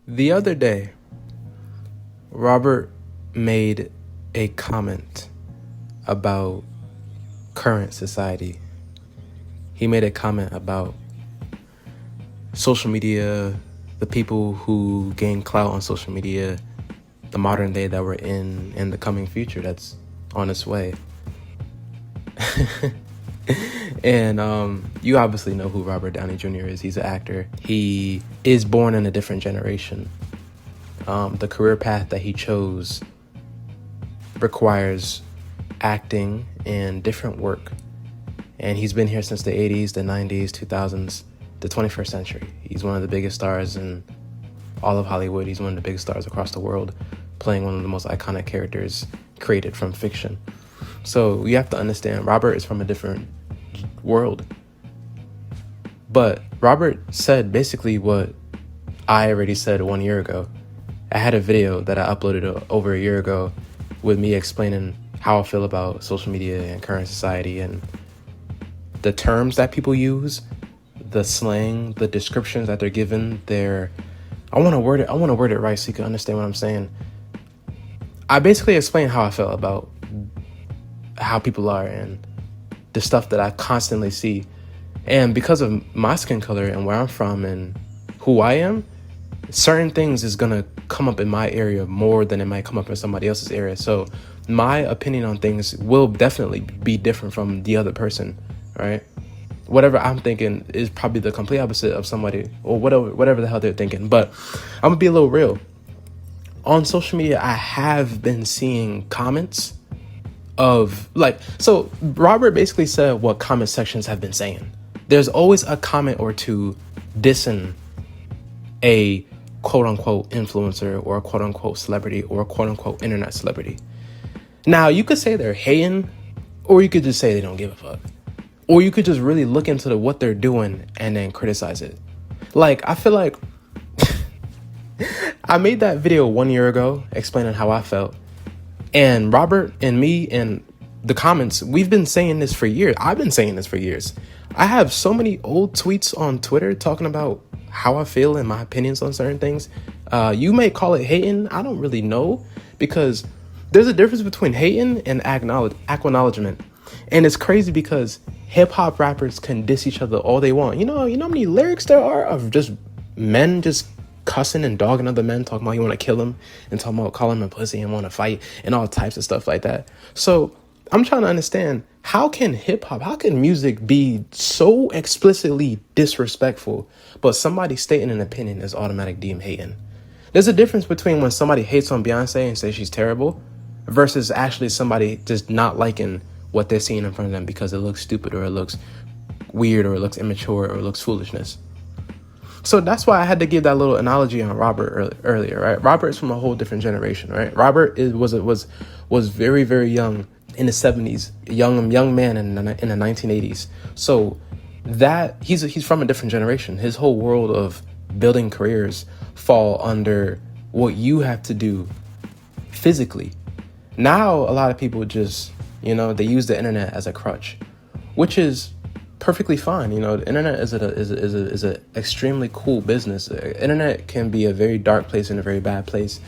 The other day, Robert made a comment about current society. He made a comment about social media, the people who gain clout on social media, the modern day that we're in, and the coming future that's on its way. And you obviously know who Robert Downey Jr. is. He's an actor. He is born in a different generation. The career path that he chose requires acting and different work. And he's been here since the 80s, the 90s, 2000s, the 21st century. He's one of the biggest stars in all of Hollywood. He's one of the biggest stars across the world, playing one of the most iconic characters created from fiction. So you have to understand, Robert is from a different world. But Robert said basically what I already said 1 year ago. I had a video that I uploaded over a year ago with me explaining how I feel about social media and current society and the terms that people use, the slang, the descriptions that they're given. I want to word it right so you can understand what I'm saying. I basically explained how I felt about how people are and the stuff that I constantly see. And because of my skin color and where I'm from and who I am, certain things is going to come up in my area more than it might come up in somebody else's area. So my opinion on things will definitely be different from the other person, right? Whatever I'm thinking is probably the complete opposite of somebody or whatever the hell they're thinking. But I'm going to be a little real. On social media, I have been seeing comments of so Robert basically said what comment sections have been saying. There's always a comment or two dissing a quote unquote influencer or a quote unquote celebrity or a quote unquote internet celebrity. Now you could say they're hating, or you could just say they don't give a fuck, or you could just really look into what they're doing and then criticize it. I feel like I made that video 1 year ago explaining how I felt. And Robert and me and the comments, we've been saying this for years. I've been saying this for years. I have so many old tweets on Twitter talking about how I feel and my opinions on certain things. You may call it hating. I don't really know, because there's a difference between hating and acknowledgement. And it's crazy because hip hop rappers can diss each other all they want. You know how many lyrics there are of just men just cussing and dogging other men, talking about you want to kill him and talking about calling him a pussy and want to fight and all types of stuff like that. So I'm trying to understand, how can music be so explicitly disrespectful, but somebody stating an opinion is automatic deemed hating? There's a difference between when somebody hates on Beyonce and says she's terrible versus actually somebody just not liking what they're seeing in front of them because it looks stupid or it looks weird or it looks immature or it looks foolishness. So that's why I had to give that little analogy on Robert earlier, right? Robert is from a whole different generation, right? Robert was very, very young in the 70s, a young man in the 1980s. So that he's from a different generation. His whole world of building careers fall under what you have to do physically. Now, a lot of people just, they use the internet as a crutch, which is perfectly fine. The internet is a extremely cool business. The internet can be a very dark place and a very bad place.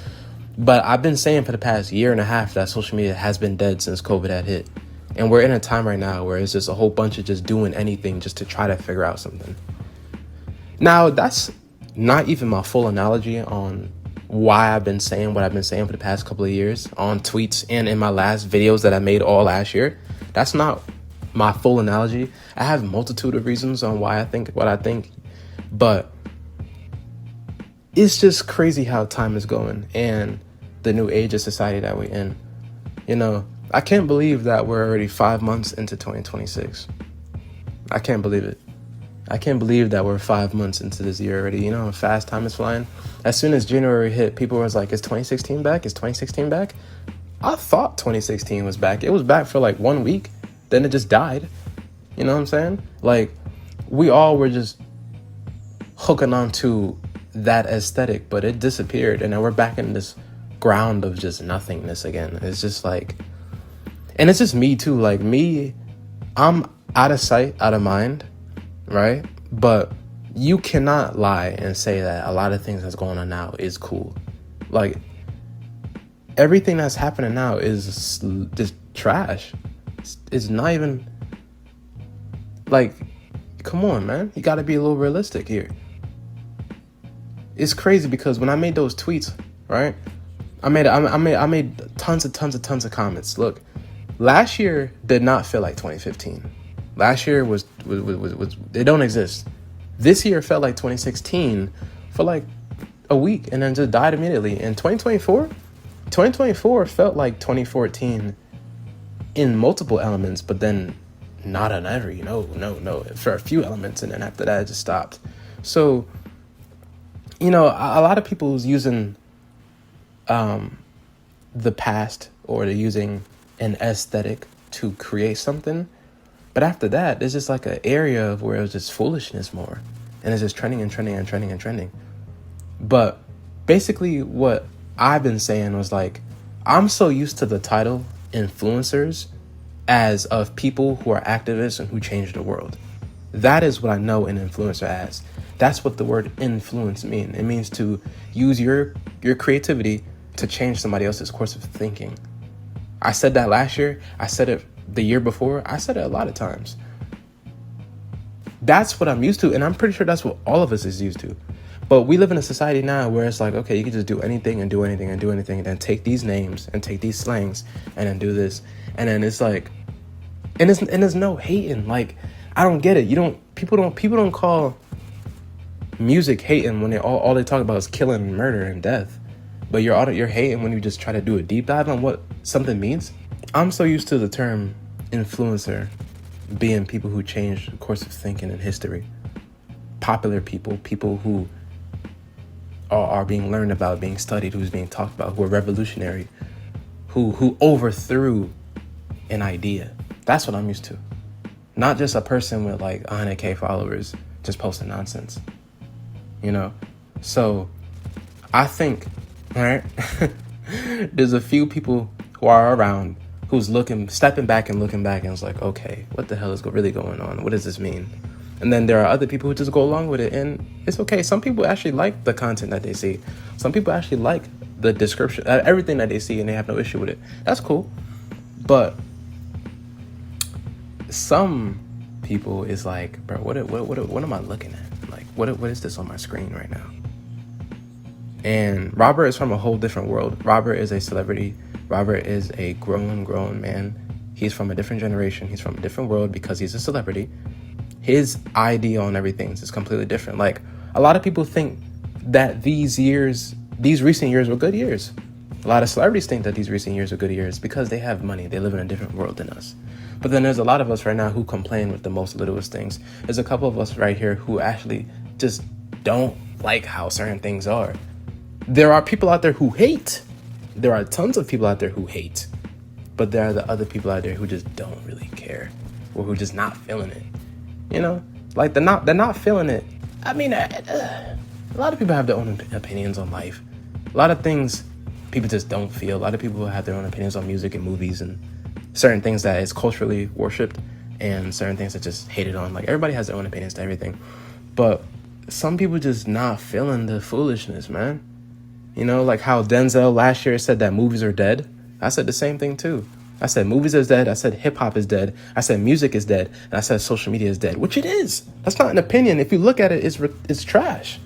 But I've been saying for the past year and a half that social media has been dead since COVID had hit. And we're in a time right now where it's just a whole bunch of just doing anything just to try to figure out something. Now, that's not even my full analogy on why I've been saying what I've been saying for the past couple of years on tweets and in my last videos that I made all last year. That's not my full analogy. I have a multitude of reasons on why I think what I think, but it's just crazy how time is going and the new age of society that we're in. I can't believe that we're already 5 months into 2026. I can't believe it. I can't believe that we're 5 months into this year already. How fast time is flying. As soon as January hit, people was like, is 2016 back? Is 2016 back? I thought 2016 was back. It was back for 1 week. Then it just died. You know what I'm saying? We all were just hooking onto that aesthetic, but it disappeared. And now we're back in this ground of just nothingness again. It's just and it's just me too. Me, I'm out of sight, out of mind, right? But you cannot lie and say that a lot of things that's going on now is cool. Like, everything that's happening now is just trash. It's not even, like, come on, man. You got to be a little realistic here. It's crazy because when I made those tweets, right? I made tons of comments. Look, last year did not feel like 2015. Last year was it don't exist. This year felt like 2016 for like a week and then just died immediately. And 2024 felt like 2014 in multiple elements, but then not on every, no, for a few elements, and then after that it just stopped. So, you know, a lot of people is using the past, or they're using an aesthetic to create something, but after that there's just like an area of where it was just foolishness more, and it's just trending. But basically what I've been saying was like, I'm so used to the title influencers as of people who are activists and who change the world. That is what I know an influencer as. That's what the word influence means. It means to use your creativity to change somebody else's course of thinking. I said that last year. I said it the year before. I said it a lot of times. That's what I'm used to, and I'm pretty sure that's what all of us is used to. But we live in a society now where it's like, okay, you can just do anything and do anything and do anything, and then take these names and take these slangs and then do this. And then it's like, and there's no hating. Like, I don't get it. People don't call music hating when all they talk about is killing and murder and death. But you're hating when you just try to do a deep dive on what something means. I'm so used to the term influencer being people who change the course of thinking in history. Popular people who are being learned about, being studied, who's being talked about, who are revolutionary, who overthrew an idea. That's what I'm used to. Not just a person with like 100K followers just posting nonsense, you know? So I think, all right, there's a few people who are around who's stepping back and looking back and it's like, okay, what the hell is really going on? What does this mean? And then there are other people who just go along with it, and it's okay. Some people actually like the content that they see. Some people actually like the description, everything that they see, and they have no issue with it. That's cool. But some people is like, bro, what am I looking at? Like, what is this on my screen right now? And Robert is from a whole different world. Robert is a celebrity. Robert is a grown man. He's from a different generation. He's from a different world because he's a celebrity. His idea on everything is completely different. Like, a lot of people think that these recent years were good years. A lot of celebrities think that these recent years are good years because they have money. They live in a different world than us. But then there's a lot of us right now who complain with the most littlest things. There's a couple of us right here who actually just don't like how certain things are. There are people out there who hate. There are tons of people out there who hate. But there are the other people out there who just don't really care, or who just not feeling it. You know, like they're not feeling it. I mean, a lot of people have their own opinions on life. A lot of things people just don't feel. A lot of people have their own opinions on music and movies and certain things that is culturally worshipped and certain things that just hated on. Like, everybody has their own opinions to everything. But some people just not feeling the foolishness, man. You know, like how Denzel last year said that movies are dead. I said the same thing too. I said movies is dead. I said hip hop is dead. I said music is dead. And I said social media is dead, which it is. That's not an opinion. If you look at it, it's trash.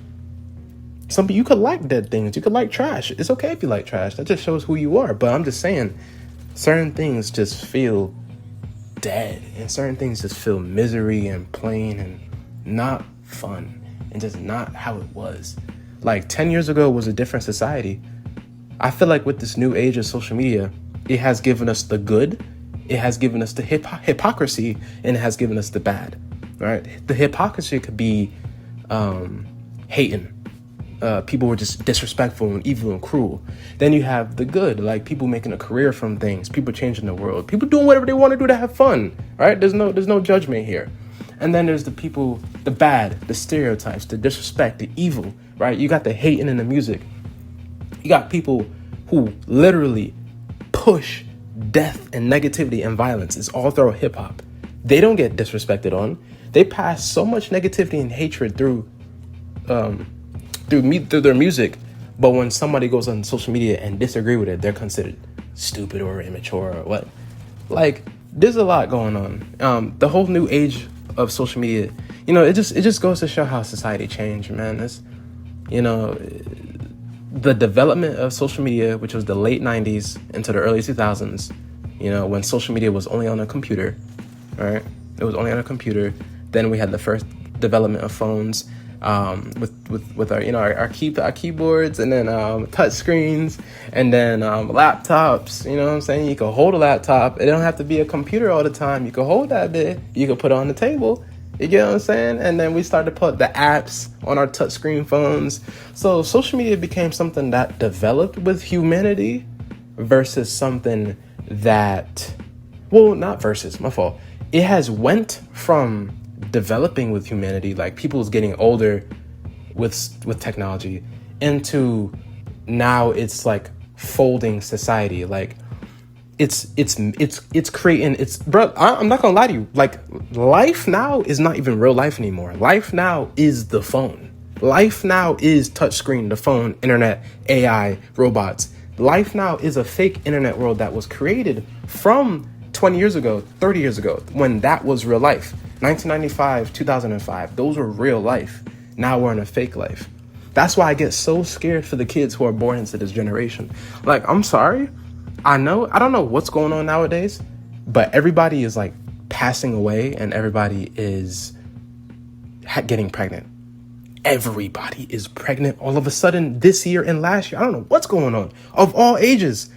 You could like dead things. You could like trash. It's okay if you like trash. That just shows who you are. But I'm just saying, certain things just feel dead. And certain things just feel misery and plain and not fun. And just not how it was. Like 10 years ago was a different society. I feel like with this new age of social media, it has given us the good, it has given us the hypocrisy, and it has given us the bad, right? The hypocrisy could be hating. People were just disrespectful and evil and cruel. Then you have the good, like people making a career from things, people changing the world, people doing whatever they want to do to have fun, right? There's no judgment here. And then there's the people, the bad, the stereotypes, the disrespect, the evil, right? You got the hating in the music. You got people who literally push death and negativity and violence. It's all through hip hop. They don't get disrespected on. They pass so much negativity and hatred through through their music, but when somebody goes on social media and disagree with it, they're considered stupid or immature or what. Like, there's a lot going on. The whole new age of social media, it just goes to show how society changed, man. It's, the development of social media, which was the late 90s into the early 2000s, when social media was only on a computer, right? It was only on a computer. Then we had the first development of phones, with our keyboards, and then touch screens, and then laptops. You know what I'm saying? You can hold a laptop. It don't have to be a computer all the time. You can hold that bit. You can put it on the table. You get what I'm saying? And then we started to put the apps on our touchscreen phones. So social media became something that developed with humanity versus something that, well, not versus, my fault. It has went from developing with humanity, like people's getting older with technology, into now it's like folding society. Like it's creating, bro, I'm not gonna lie to you, like life now is not even real life anymore. Life now is the phone. Life now is touchscreen, the phone, internet, AI, robots. Life now is a fake internet world that was created from 20 years ago, 30 years ago, when that was real life. 1995, 2005, those were real life. Now we're in a fake life. That's why I get so scared for the kids who are born into this generation. Like, I'm sorry. I don't know what's going on nowadays, but everybody is like passing away and everybody is getting pregnant. Everybody is pregnant all of a sudden this year and last year. I don't know what's going on. Of all ages.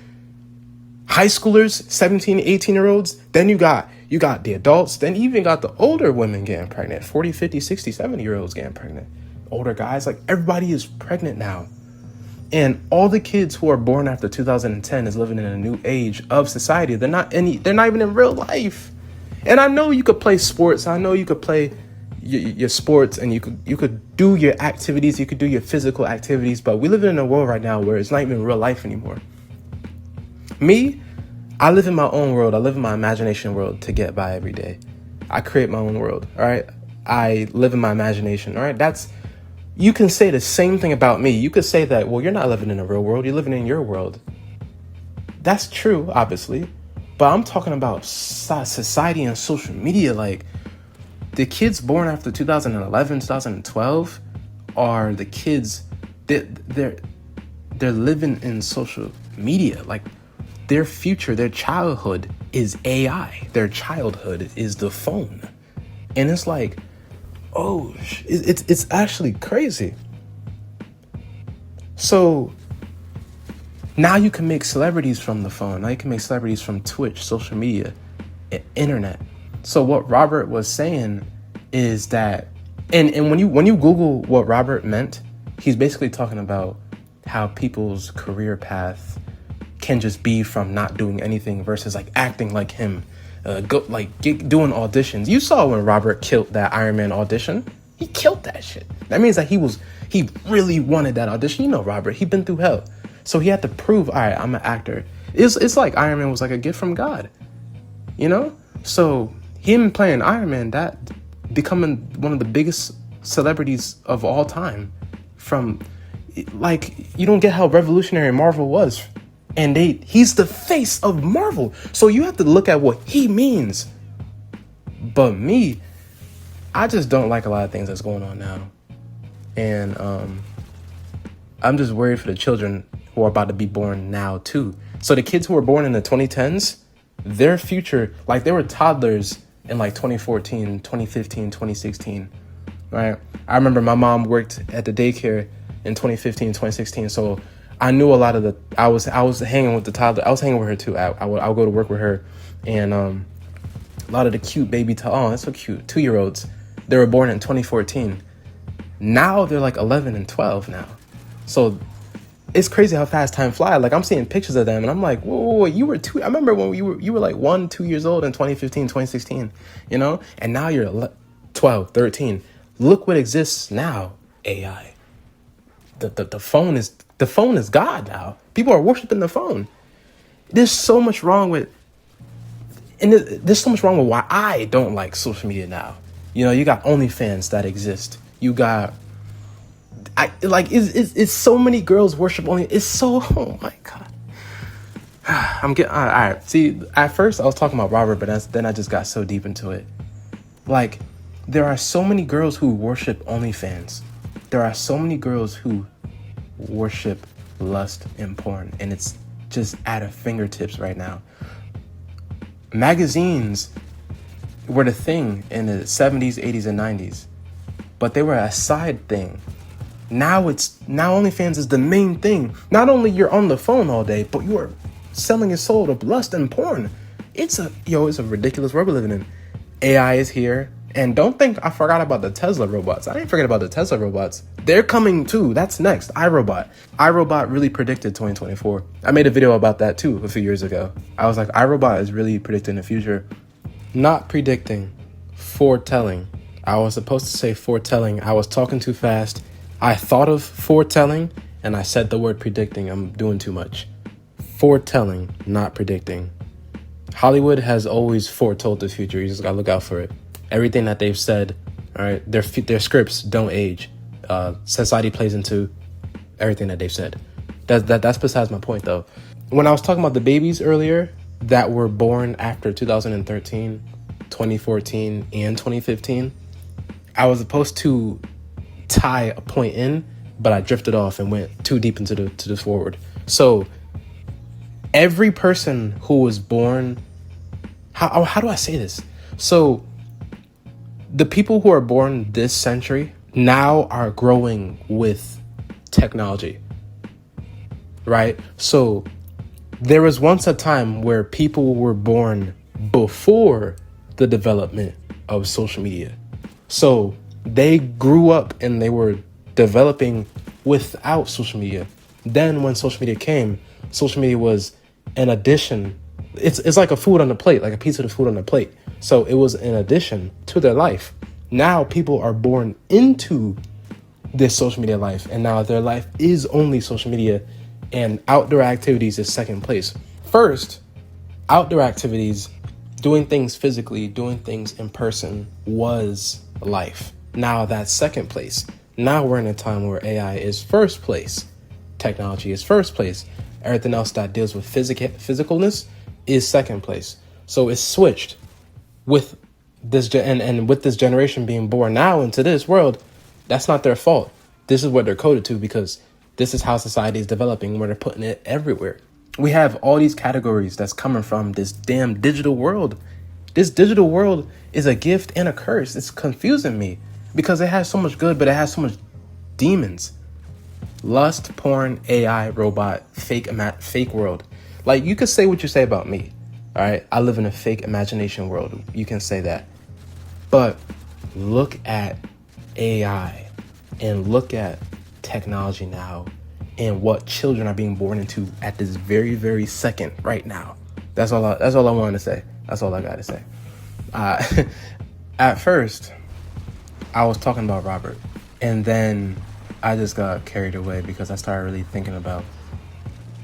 High schoolers, 17, 18-year-olds. Then you got the adults. Then you even got the older women getting pregnant. 40, 50, 60, 70-year-olds getting pregnant. Older guys. Like, everybody is pregnant now. And all the kids who are born after 2010 is living in a new age of society. They're not even in real life. And I know you could play sports. I know you could play your sports, and you could do your activities. You could do your physical activities. But we live in a world right now where it's not even real life anymore. Me, I live in my own world. I live in my imagination world to get by every day. I create my own world, all right? I live in my imagination, all right? You can say the same thing about me. You could say that, well, you're not living in a real world. You're living in your world. That's true, obviously. But I'm talking about society and social media. Like, the kids born after 2011, 2012 are the kids, they're living in social media. Like, their future, their childhood is AI. Their childhood is the phone. And it's like, oh, it's actually crazy. So now you can make celebrities from the phone. Now you can make celebrities from Twitch, social media, internet. So what Robert was saying is that, and when you Google what Robert meant, he's basically talking about how people's career path can just be from not doing anything versus like acting like him, doing auditions. You saw when Robert killed that Iron Man audition. He killed that shit. That means that he really wanted that audition. You know, Robert, he'd been through hell, so he had to prove, all right, I'm an actor. It's like Iron Man was like a gift from God, So him playing Iron Man, that becoming one of the biggest celebrities of all time. From, like, you don't get how revolutionary Marvel was. And he's the face of Marvel. So you have to look at what he means. But me, I just don't like a lot of things that's going on now. And I'm just worried for the children who are about to be born now too. So the kids who were born in the 2010s, their future, like they were toddlers in like 2014, 2015, 2016, right? I remember my mom worked at the daycare in 2015, 2016. So I knew a lot of I was hanging with the toddler. I was hanging with her too. I would go to work with her, and a lot of the cute baby oh, that's so cute, 2-year-olds. They were born in 2014. Now they're like 11 and 12 now. So it's crazy how fast time flies. Like, I'm seeing pictures of them and I'm like, whoa, you were 2. I remember when you were like 1-2 years old in 2015, 2016, and now you're 12, 13. Look what exists now. AI. The phone is God now. People are worshiping the phone. There's so much wrong with why I don't like social media now. You got OnlyFans that exist. You got It's so many girls worship only. It's so, oh my God. I'm getting, all right. See, at first I was talking about Robert, but then I just got so deep into it. Like, there are so many girls who worship OnlyFans. There are so many girls who worship lust and porn, and it's just at our fingertips right now. Magazines were the thing in the 70s, 80s, and 90s, but they were a side thing. Now OnlyFans is the main thing. Not only you're on the phone all day, but you are selling your soul to lust and porn. It's a ridiculous world we're living in. AI is here. And don't think I forgot about the Tesla robots. I didn't forget about the Tesla robots. They're coming too. That's next. iRobot really predicted 2024. I made a video about that too a few years ago. I was like, iRobot is really predicting the future. Not predicting, foretelling. I was supposed to say foretelling. I was talking too fast. I thought of foretelling and I said the word predicting. I'm doing too much. Foretelling, not predicting. Hollywood has always foretold the future. You just gotta look out for it. Everything that they've said, all right, their scripts don't age. Society plays into everything that they've said. That's besides my point, though. When I was talking about the babies earlier that were born after 2013, 2014, and 2015, I was supposed to tie a point in, but I drifted off and went too deep into the forward. So every person who was born, how do I say this? So the people who are born this century now are growing with technology, right? So there was once a time where people were born before the development of social media. So they grew up and they were developing without social media. Then when social media came, social media was an addition. It's like a food on the plate, like a piece of the food on the plate. So it was an addition to their life. Now people are born into this social media life, and now their life is only social media, and outdoor activities is second place. First, outdoor activities, doing things physically, doing things in person was life. Now that's second place. Now we're in a time where AI is first place. Technology is first place. Everything else that deals with physicalness is second place. So it's switched. With this and with this generation being born now into this world, that's not their fault. This is what they're coded to, because this is how society is developing, where they're putting it everywhere. We have all these categories that's coming from this damn digital world. This digital world is a gift and a curse. It's confusing me because it has so much good, but it has so much demons. Lust, porn, AI, robot, fake world. Like, you could say what you say about me. All right, I live in a fake imagination world. You can say that. But look at AI and look at technology now and what children are being born into at this very, very second right now. That's all I wanted to say. That's all I got to say. At first, I was talking about Robert, and then I just got carried away because I started really thinking about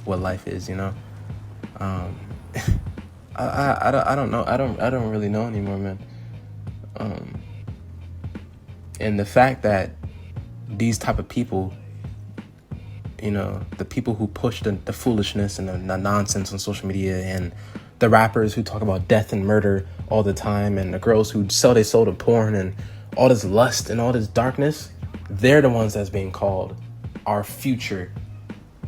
what life is, you know? I don't know. I don't really know anymore, man. And the fact that these type of people, you know, the people who push the foolishness and the nonsense on social media, and the rappers who talk about death and murder all the time, and the girls who sell their soul to porn and all this lust and all this darkness, they're the ones that's being called our future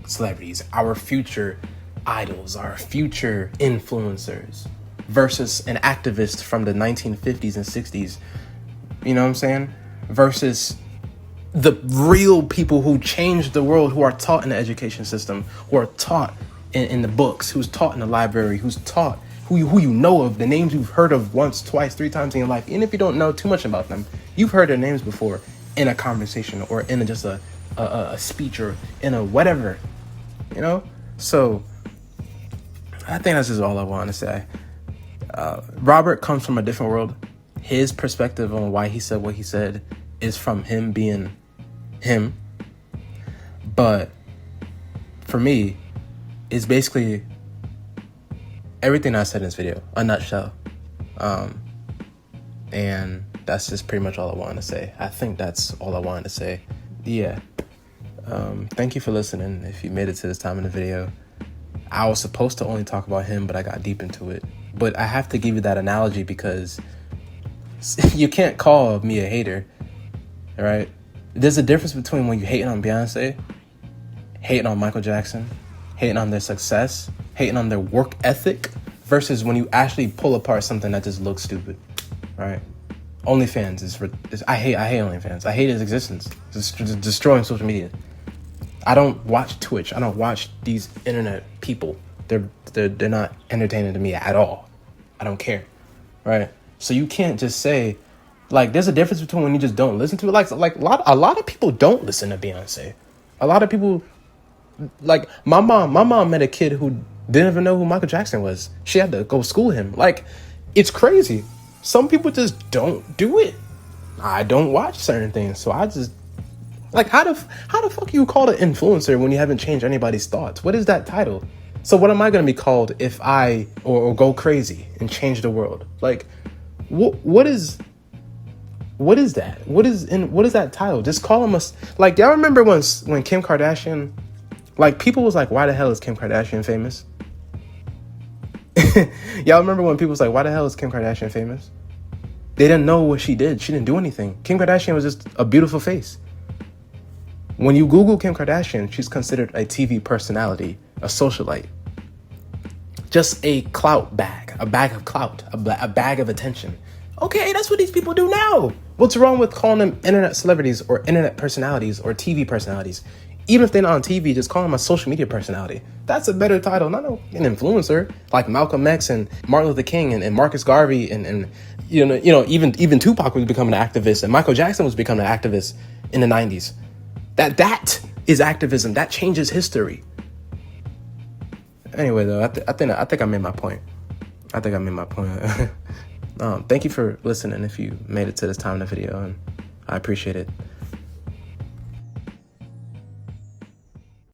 celebrities, our future idols, our future influencers, versus an activist from the 1950s and 60s, you know what I'm saying? Versus the real people who changed the world, who are taught in the education system, who are taught in the books, who's taught in the library, who's taught, who you know of, the names you've heard of once, twice, three times in your life. Even if you don't know too much about them, you've heard their names before in a conversation or in just a speech or in a whatever, you know? So I think that's just all I want to say. Robert comes from a different world. His perspective on why he said what he said is from him being him. But for me, it's basically everything I said in this video, a nutshell. And that's just pretty much all I wanted to say. I think that's all I wanted to say. Yeah. Thank you for listening. If you made it to this time in the video, I was supposed to only talk about him, but I got deep into it. But I have to give you that analogy because you can't call me a hater, all right? There's a difference between when you hating on Beyonce, hating on Michael Jackson, hating on their success, hating on their work ethic, versus when you actually pull apart something that just looks stupid, right? OnlyFans I hate OnlyFans. I hate its existence. It's destroying social media. I don't watch Twitch. I don't watch these internet people. They're not entertaining to me at all. I don't care, right? So you can't just say, like, there's a difference between when you just don't listen to it. Like a lot of people don't listen to Beyonce. A lot of people, like my mom met a kid who didn't even know who Michael Jackson was. She had to go school him. Like, it's crazy. Some people just don't do it. I don't watch certain things, so I just, like, how the fuck you call an influencer when you haven't changed anybody's thoughts? What is that title? So what am I gonna be called if I or go crazy and change the world? Like, what is that? What is that title? Just call him like, y'all remember when Kim Kardashian, like, people was like, why the hell is Kim Kardashian famous? Y'all remember when people was like, why the hell is Kim Kardashian famous? They didn't know what she did. She didn't do anything. Kim Kardashian was just a beautiful face. When you Google Kim Kardashian, she's considered a TV personality, a socialite. Just a clout bag, a bag of clout, a bag of attention. Okay, that's what these people do now. What's wrong with calling them internet celebrities or internet personalities or TV personalities? Even if they're not on TV, just call them a social media personality. That's a better title, not an influencer like Malcolm X and Martin Luther King and Marcus Garvey and even Tupac was becoming an activist and Michael Jackson was becoming an activist in the 90s. That is activism. That changes history. Anyway, though, I think I made my point. Thank you for listening if you made it to this time in the video, and I appreciate it.